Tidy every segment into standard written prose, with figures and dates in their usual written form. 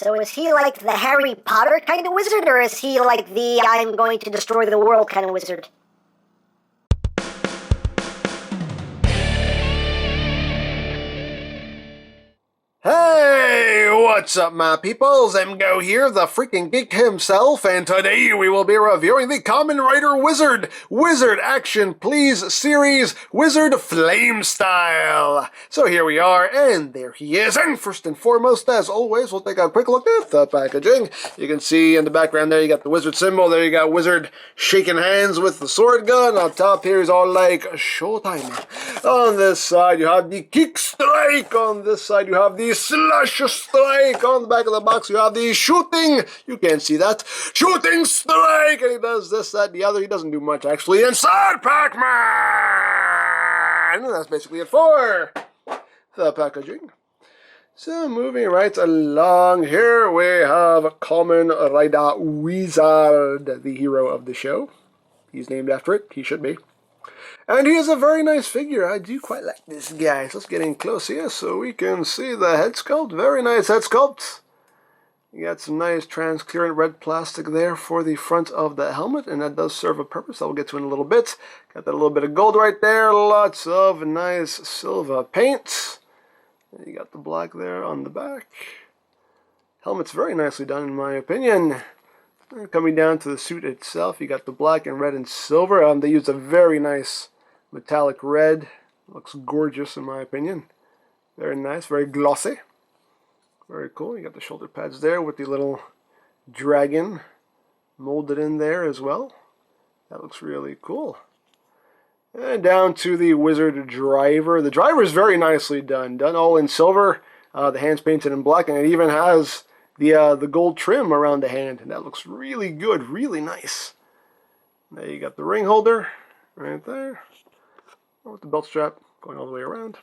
So is he like the Harry Potter kind of wizard, or is he like the I'm going to destroy the world kind of wizard? Hey, what's up my peoples? EmGo here, the freaking geek himself, and today we will be reviewing the Kamen Rider Wizard Action Please series, Wizard Flame Style. So here we are, and there he is, and first and foremost, as always, we'll take a quick look at the packaging. You can see in the background there, you got the wizard symbol, there you got Wizard shaking hands with the sword gun. On top here is all like, showtime. On this side, you have the kick strike. On this side, you have the slash strike. On the back of the box, you have the shooting. You can't see that. Shooting strike. And he does this, that, and the other. He doesn't do much, actually. Inside Pac-Man. And that's basically it for the packaging. So, moving right along here, we have Kamen Rider Wizard, the hero of the show. He's named after it. He should be. And he is a very nice figure. I do quite like this guy. So let's get in close here so we can see the head sculpt. Very nice head sculpt. You got some nice transparent red plastic there for the front of the helmet, and that does serve a purpose that we'll get to in a little bit. Got that little bit of gold right there. Lots of nice silver paint. And you got the black there on the back. Helmet's very nicely done in my opinion. And coming down to the suit itself, you got the black and red and silver. They used a very nice metallic red. Looks gorgeous in my opinion. Very nice, very glossy. Very cool. You got the shoulder pads there with the little dragon molded in there as well. That looks really cool. And down to the wizard driver. The driver is very nicely done. Done all in silver. The hand's painted in black, and it even has the gold trim around the hand. And that looks really good, really nice. There you got the ring holder right there. With the belt strap going all the way around.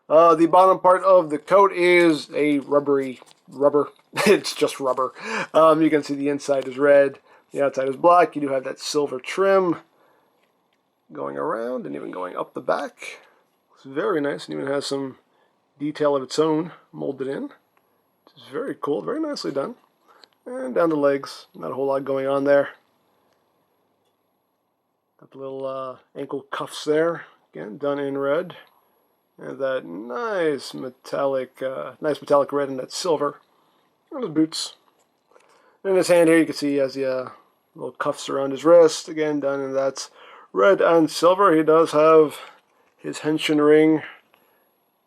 The bottom part of the coat is a rubber. It's just rubber. You can see the inside is red. The outside is black. You do have that silver trim going around and even going up the back. It's very nice and even has some detail of its own molded in. It's very cool. Very nicely done. And down the legs. Not a whole lot going on there. Got the little ankle cuffs there, again done in red, and that nice metallic red and that silver. And his boots. And in his hand here, you can see he has the little cuffs around his wrist, again done in that red and silver. He does have his henshin ring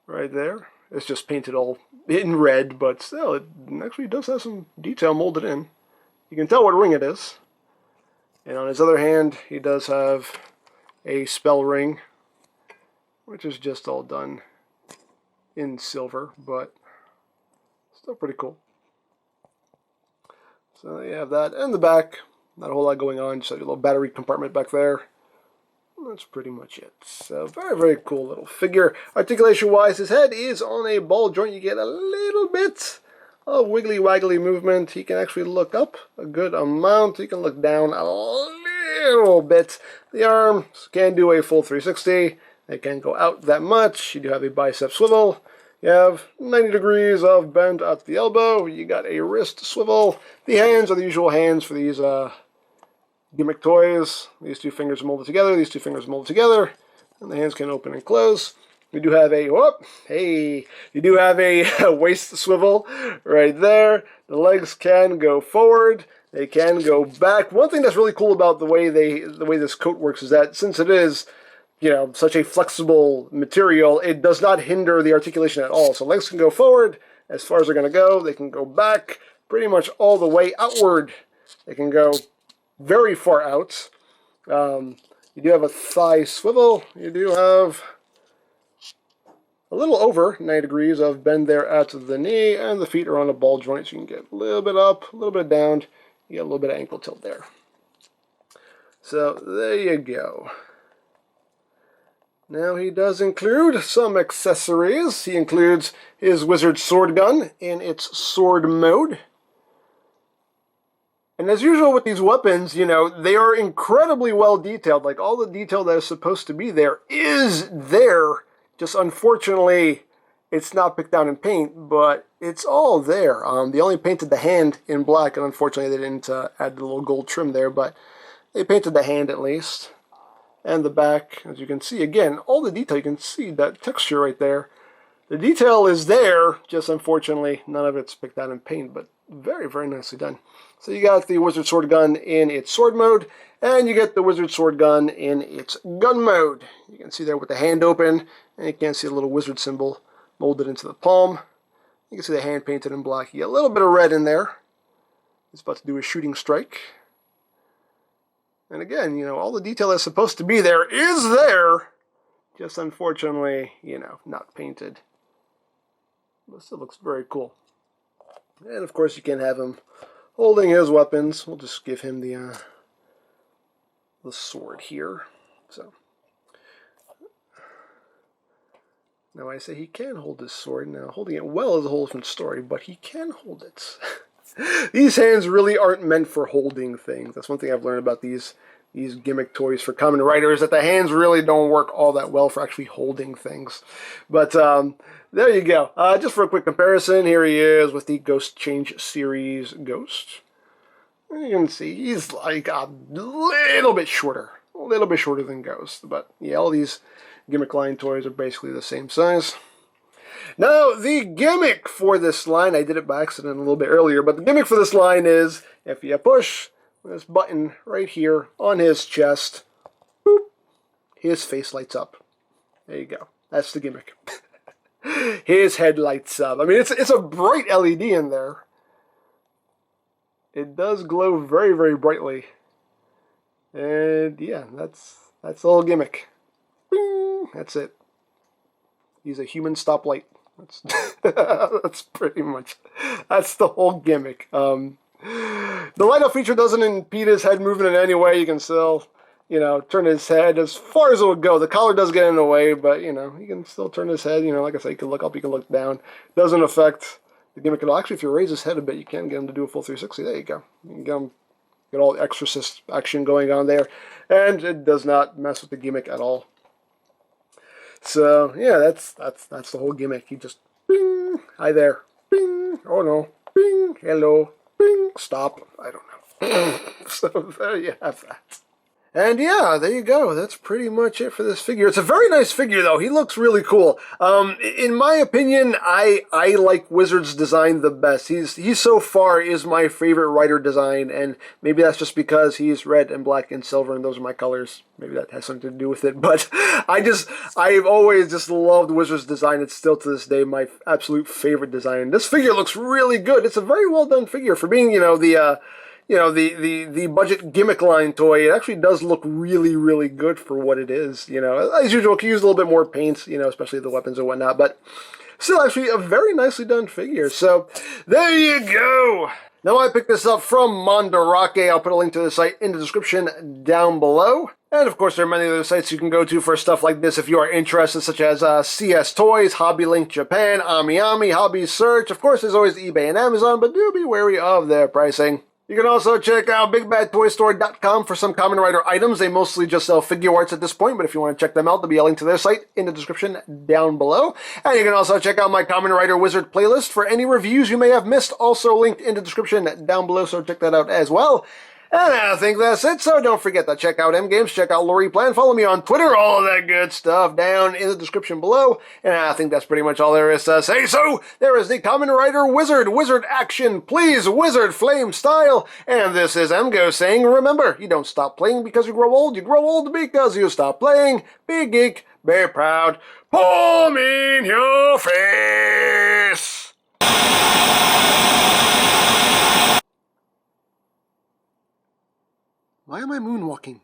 right there. It's just painted all in red, but still, it actually does have some detail molded in. You can tell what ring it is. And on his other hand, he does have a spell ring, which is just all done in silver, but still pretty cool. So you have that. And the back, not a whole lot going on, just a little battery compartment back there. That's pretty much it. So very, very cool little figure. Articulation-wise, his head is on a ball joint. You get a little bit of wiggly-waggly movement. He can actually look up a good amount. He can look down a little bit. The arms can do a full 360. They can't go out that much. You do have a bicep swivel. You have 90 degrees of bend at the elbow. You got a wrist swivel. The hands are the usual hands for these gimmick toys. These two fingers are molded together. These two fingers are molded together. And the hands can open and close. We do have a, you do have a waist swivel right there. The legs can go forward. They can go back. One thing that's really cool about the way this coat works is that since it is, such a flexible material, it does not hinder the articulation at all. So legs can go forward as far as they're going to go. They can go back pretty much all the way outward. They can go very far out. You do have a thigh swivel. You do have a little over 90 degrees of bend there at the knee, and the feet are on a ball joint, so you can get a little bit up, a little bit down. You get a little bit of ankle tilt there. So there you go. Now he does include some accessories. He includes his wizard sword gun in its sword mode. And as usual with these weapons, they are incredibly well detailed. Like, all the detail that is supposed to be there is there. Just unfortunately, it's not picked out in paint, but it's all there. They only painted the hand in black, and unfortunately they didn't add the little gold trim there, but they painted the hand at least. And the back, as you can see, again, all the detail, you can see that texture right there. The detail is there, just unfortunately none of it's picked out in paint, but very, very nicely done. So you got the Wizard Sword Gun in its sword mode, and you get the Wizard Sword Gun in its gun mode. You can see there with the hand open, and you can see the little wizard symbol molded into the palm. You can see the hand painted in black. You get a little bit of red in there. It's about to do a shooting strike. And again, you know, all the detail that's supposed to be there is there, just unfortunately, you know, not painted. But still looks very cool. And of course you can have him holding his weapons. We'll just give him the sword here. So now I say he can hold his sword. Now holding it well is a whole different story, but he can hold it. These hands really aren't meant for holding things. That's one thing I've learned about these gimmick toys for Kamen Riders, that the hands really don't work all that well for actually holding things. But there you go. Just for a quick comparison, here he is with the Ghost Change Series Ghost. You can see he's like a little bit shorter than Ghost. But yeah, all these gimmick line toys are basically the same size. Now, the gimmick for this line, I did it by accident a little bit earlier, but the gimmick for this line is, if you push this button right here on his chest, boop, his face lights up. There you go. That's the gimmick. His head lights up. I mean, it's a bright LED in there. It does glow very, very brightly. And yeah, that's the whole gimmick. Bing, that's it. He's a human stoplight. That's pretty much, that's the whole gimmick. The light up feature doesn't impede his head movement in any way. You can still, you know, turn his head as far as it would go. The collar does get in the way, but, you know, you can still turn his head. You know, like I said, you can look up, you can look down. It doesn't affect the gimmick at all. Actually, if you raise his head a bit, you can get him to do a full 360. There you go. You can get all the exorcist action going on there. And it does not mess with the gimmick at all. So yeah, that's the whole gimmick. He just bing, hi there, bing, oh no, bing, hello, bing, stop. I don't know. So there you have that. And yeah, there you go. That's pretty much it for this figure. It's a very nice figure, though. He looks really cool. In my opinion, I like Wizard's design the best. He so far is my favorite Rider design, and maybe that's just because he's red and black and silver, and those are my colors. Maybe that has something to do with it. But I've always just loved Wizard's design. It's still to this day my absolute favorite design. This figure looks really good. It's a very well done figure for being, you know, the budget gimmick line toy. It actually does look really, really good for what it is. You know, as usual, can use a little bit more paint, you know, especially the weapons and whatnot, but still actually a very nicely done figure. So there you go. Now I picked this up from Mandarake. I'll put a link to the site in the description down below. And of course, there are many other sites you can go to for stuff like this if you are interested, such as CS Toys, Hobby Link Japan, AmiAmi, Hobby Search. Of course, there's always eBay and Amazon, but do be wary of their pricing. You can also check out BigBadToyStore.com for some Kamen Rider items. They mostly just sell figure arts at this point, but if you want to check them out, there'll be a link to their site in the description down below. And you can also check out my Kamen Rider Wizard playlist for any reviews you may have missed, also linked in the description down below, so check that out as well. And I think that's it, so don't forget to check out EmGo's, check out Lori Plan, follow me on Twitter, all of that good stuff down in the description below. And I think that's pretty much all there is to say. So, there is the Kamen Rider Wizard action, please, Wizard Flame style. And this is EmGo saying, remember, you don't stop playing because you grow old because you stop playing. Be geek, be proud, palm in your face. Why am I moonwalking?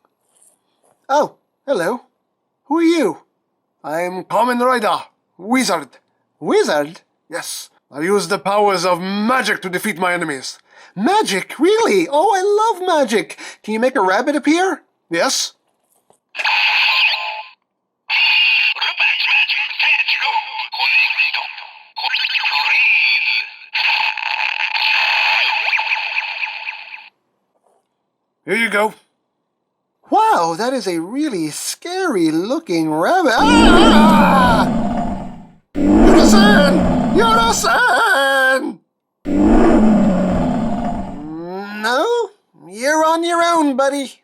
Oh, hello. Who are you? I'm Kamen Rider, Wizard. Wizard? Yes. I use the powers of magic to defeat my enemies. Magic? Really? Oh, I love magic. Can you make a rabbit appear? Yes. Here you go. Wow, that is a really scary looking rabbit. Ah! Yoro-san! No, you're on your own, buddy.